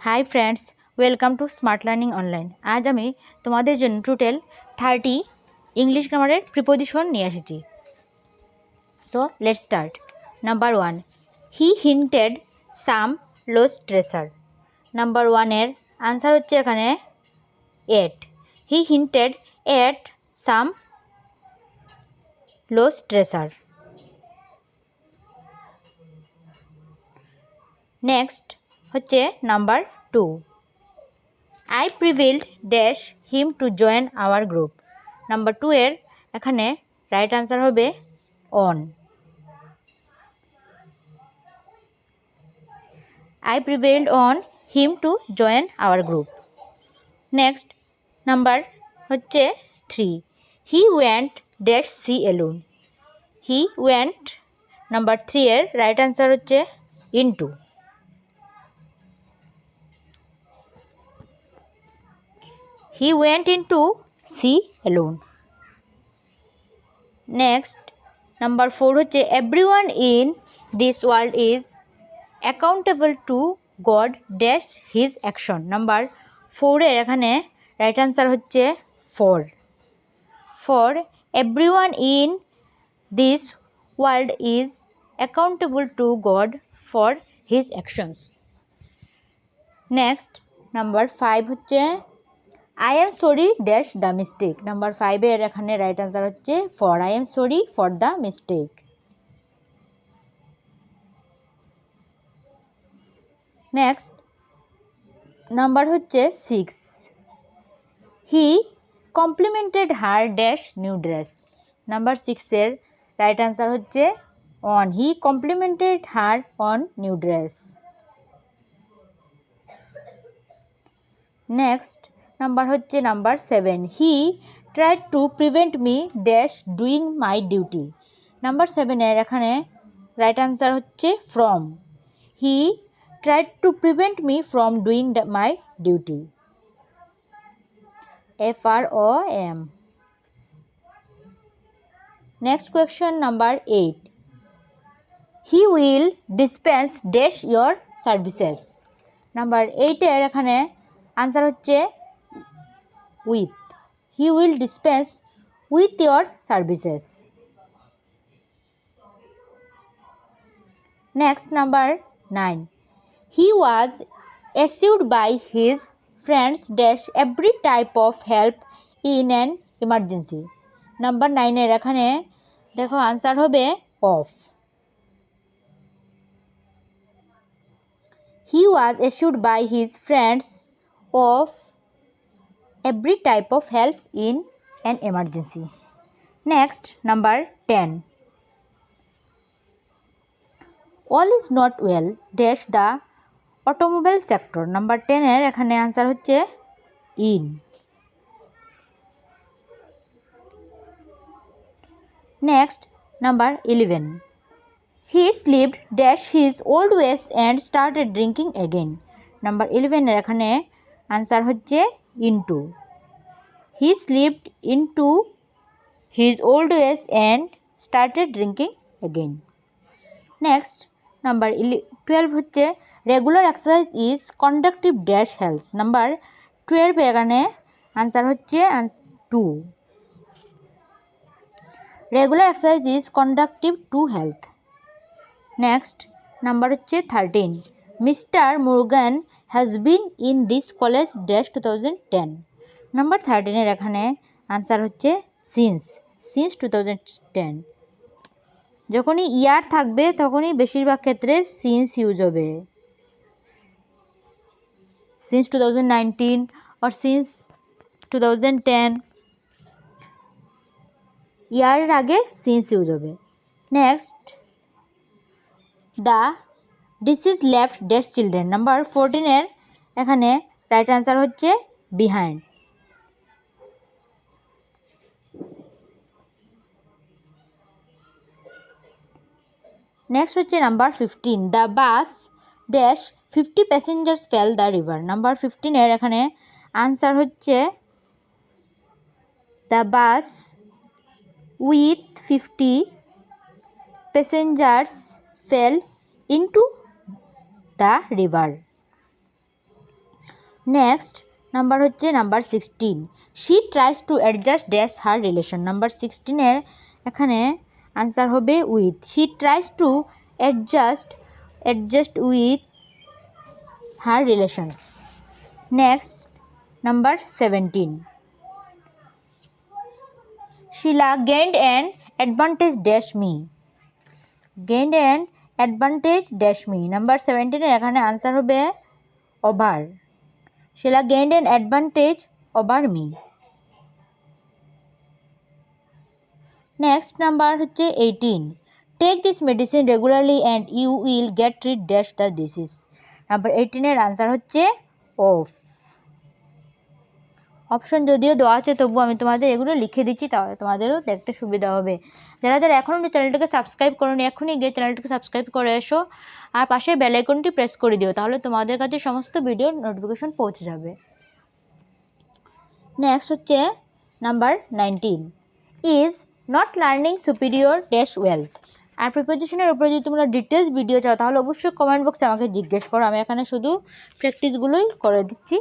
High friends welcome to smart learning online. आज आमी तोमादेर जोन्नो टोटाल 30 इंग्लिश ग्रामारेर प्रिपोजिशन निये एसेछि। So let's start. Number 1 he hinted some lost treasure. Number 1 एर आंसर होच्छे एखाने at. He hinted at some lost treasure. Next होच्छे number 2 I prevailed dash him to join our group। Number 2 एर एखाने right answer होबे on। I prevailed on him to join our group। Next number होच्छे 3 he went dash see alone। he went number 3 एर right answer होच्छे into। He went into sea alone। Next number 4 होच्छे everyone in this world is accountable to God dash his action। number 4 एर एखाने right answer होच्छे for everyone in this world is accountable to God for his actions। Next number 5 होच्छे I am sorry dash the mistake। Number 5 एर एखाने right answer होच्छे for I am sorry for the mistake। Next number होच्छे 6 he complimented her dash new dress। Number 6 एर right answer होच्छे on he complimented her on new dress। Next number होच्छे number 7 he tried to prevent me dash doing my duty। Number 7 एर एखाने right answer होच्छे from he tried to prevent me from doing my duty। from। Next question number 8 he will dispense dash your services। Number 8 एर एखाने answer होच्छे with he will dispense with your services। Next number 9 he was assured by his friends dash every type of help in an emergency। number 9 एर एखाने देखो answer होबे of he was assured by his friends of every type of help in an emergency। Next number 10 all is not well dash the automobile sector। number 10 एर एखाने answer होच्छे in। Next number 11 he slipped dash his old ways and started drinking again। number 11 एर एखाने answer होच्छे into he slipped into his old ways and started drinking again। Next number 12 होच्छे regular exercise is conductive dash health। number 12 এখানে answer होच्छे 2 regular exercise is conductive to health। Next number होच्छे 13 Mr. Morgan has been in this college dash 2010। number 13 एर एखाने answer होच्छे since 2010। যখনই ইয়ার থাকবে তখনই বেশিরভাগ ক্ষেত্রে since ইউজ হবে since 2019 or since 2010 ইয়ারের আগে since ইউজ হবে। Next the deceased left dash children। Number 14 এর এখানে রাইট আনসার হচ্ছে behind। नेक्स्ट होच्छे number 15 the bus dash 50 passengers fell the river. Number 15 एर एखाने आंसर होच्छे the bus with 50 passengers fell into the river. Next number হচ্ছে number 16, she tries to adjust dash her relation. Number 16 এখানে answer হবে with. She tries to adjust with her relations. Next number 17, Sheila gained an advantage dash me. Gained an advantage dash me. Number 17 এখানে answer হবে over. Sheila gained an advantage over me. Next number হচ্ছে 18, take this medicine regularly and you will get rid dash the disease. Number 18 answer হচ্ছে off. Option যদিও দেওয়া আছে তবু আমি তোমাদের এগুলো লিখে দিচ্ছি, তাহলে তোমাদেরও দেখতে সুবিধা হবে। যারা যারা এখনও চ্যানেলটাকে সাবস্ক্রাইব করোনি এখনই গিয়ে চ্যানেলটাকে সাবস্ক্রাইব করে এসো, আর পাশে বেল আইকনটি প্রেস করে দিও, তাহলে তোমাদের কাছে সমস্ত ভিডিওর নোটিফিকেশন পৌঁছে যাবে। নেক্সট হচ্ছে number 19, is not learning superior dash wealth. আর প্রিপোজিশনের উপরে যদি তোমরা ডিটেলস ভিডিও চাও তাহলে অবশ্যই কমেন্ট বক্সে আমাকে জিজ্ঞেস করো, আমি এখানে শুধু প্র্যাকটিসগুলোই করে দিচ্ছি,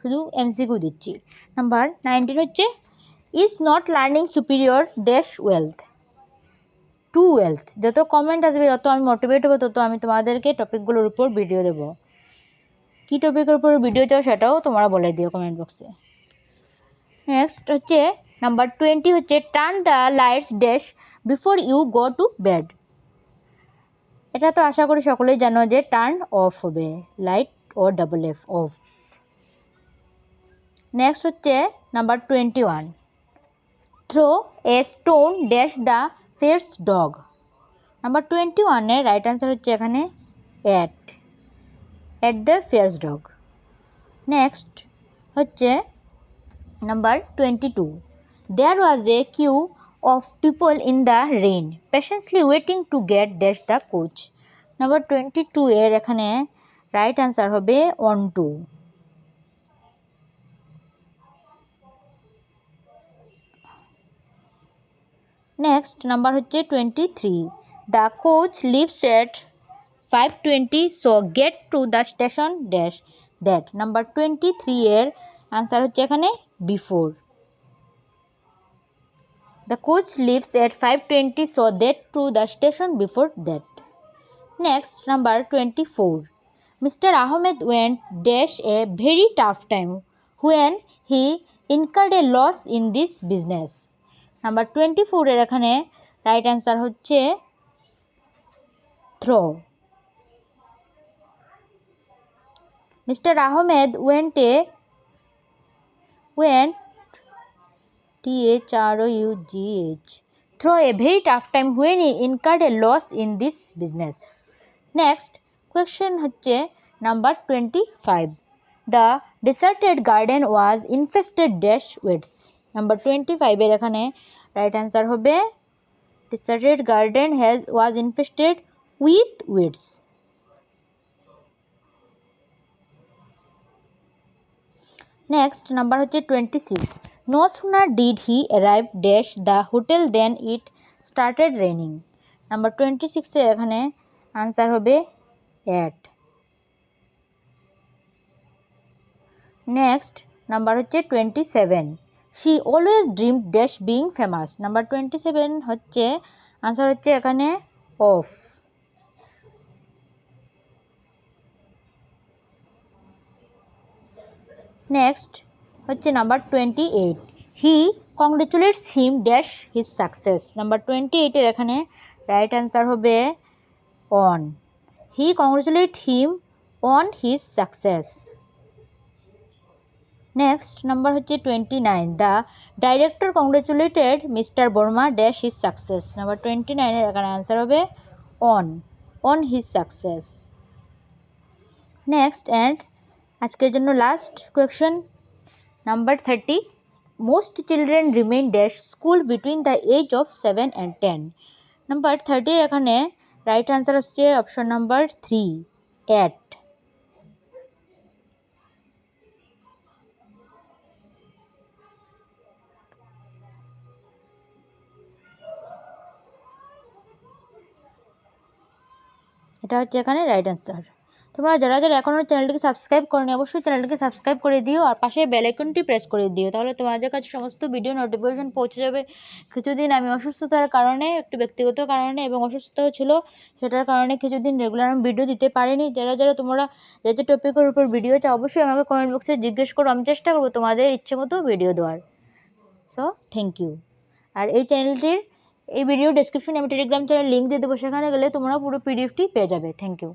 শুধু এমসিকিউ দিচ্ছি। নাম্বার 19 হচ্ছে is not learning superior dash wealth to wealth. যত কমেন্ট আসবে তত আমি মোটিভেট হবো, তত আমি তোমাদেরকে টপিকগুলোর উপর ভিডিও দেবো। কী টপিকের উপর ভিডিও চাও সেটাও তোমরা বলে দিও কমেন্ট বক্সে। নেক্সট হচ্ছে নাম্বার 20 হচ্ছে turn the lights dash before you go to bed. এটা তো আশা করি সকলেই জানো যে টার্ন অফ হবে, লাইট ও ডাবল এফ অফ। নেক্সট হচ্ছে number 21, throw a stone dash the fierce dog. Number 21 right answer হচ্ছে এখানে at the fierce dog. Next হচ্ছে number 22, there was a queue of people in the rain patiently waiting to get dash the coach. Number 22 এখানে right answer হবে on to. Next number হচ্ছে 23, the coach leaves at 5:20 so get to the station dash that. Number 23 answer হচ্ছে এখানে before. The coach leaves at 5:20 so get to the station before that. Next, number 24, Mr. Ahmed went dash a very tough time when he incurred a loss in this business. Number 24 এখানে right answer হচ্ছে throw. Mr. Ahmed went through a very tough time when he incurred a loss in this business. Next question হচ্ছে number 25, the deserted garden was infested dash weeds. Number 25 এখানে right answer হবে deserted garden was infested with weeds. Next number হচ্ছে 26, no sooner did he arrive dash the hotel than it started raining. Number 26 এখানে answer হবে at. Next number হচ্ছে 27, she always dreamed dash being famous. Number 27 হচ্ছে answer হচ্ছে এখানে of. Next হচ্ছে number 28, he congratulates him dash his success. Number 28 এখানে right answer হবে on. He congratulates him on his success. Next number হচ্ছে 29, the director congratulated Mr. Burma dash his success. Number 29 এখানে answer হবে on his success. Next and আজকের জন্য last question number 30, most children remain dash school between the age of 7 and 10. Number 30 এখানে right answer হচ্ছে option number 3 at. এটা হচ্ছে এখানে right answer. তোমরা যারা যারা এখনও চ্যানেলটিকে সাবস্ক্রাইব করনি অবশ্যই চ্যানেলটিকে সাবস্ক্রাইব করে দিও আর পাশে বেল আইকনটি প্রেস করে দিও, তাহলে তোমাদের কাছে সমস্ত ভিডিও নোটিফিকেশন পৌঁছে যাবে। কিছুদিন আমি অসুস্থতার কারণে, একটু ব্যক্তিগত কারণে এবং অসুস্থ ছিল সেটার কারণে কিছুদিন রেগুলার আমি ভিডিও দিতে পারিনি। যারা যারা তোমরা যে যে টপিকের উপর ভিডিও চাও অবশ্যই আমাকে কমেন্ট বক্সে জিজ্ঞেস করো, আমি চেষ্টা করবো তোমাদের ইচ্ছে মতো ভিডিও দেওয়ার। So thank you. আর এই চ্যানেলটির এই ভিডিও ডেসক্রিপশনে আমি টেলিগ্রাম চ্যানেল লিঙ্ক দিয়ে দেবো, সেখানে গেলে তোমরা পুরো পিডিএফটি পেয়ে যাবে। Thank you.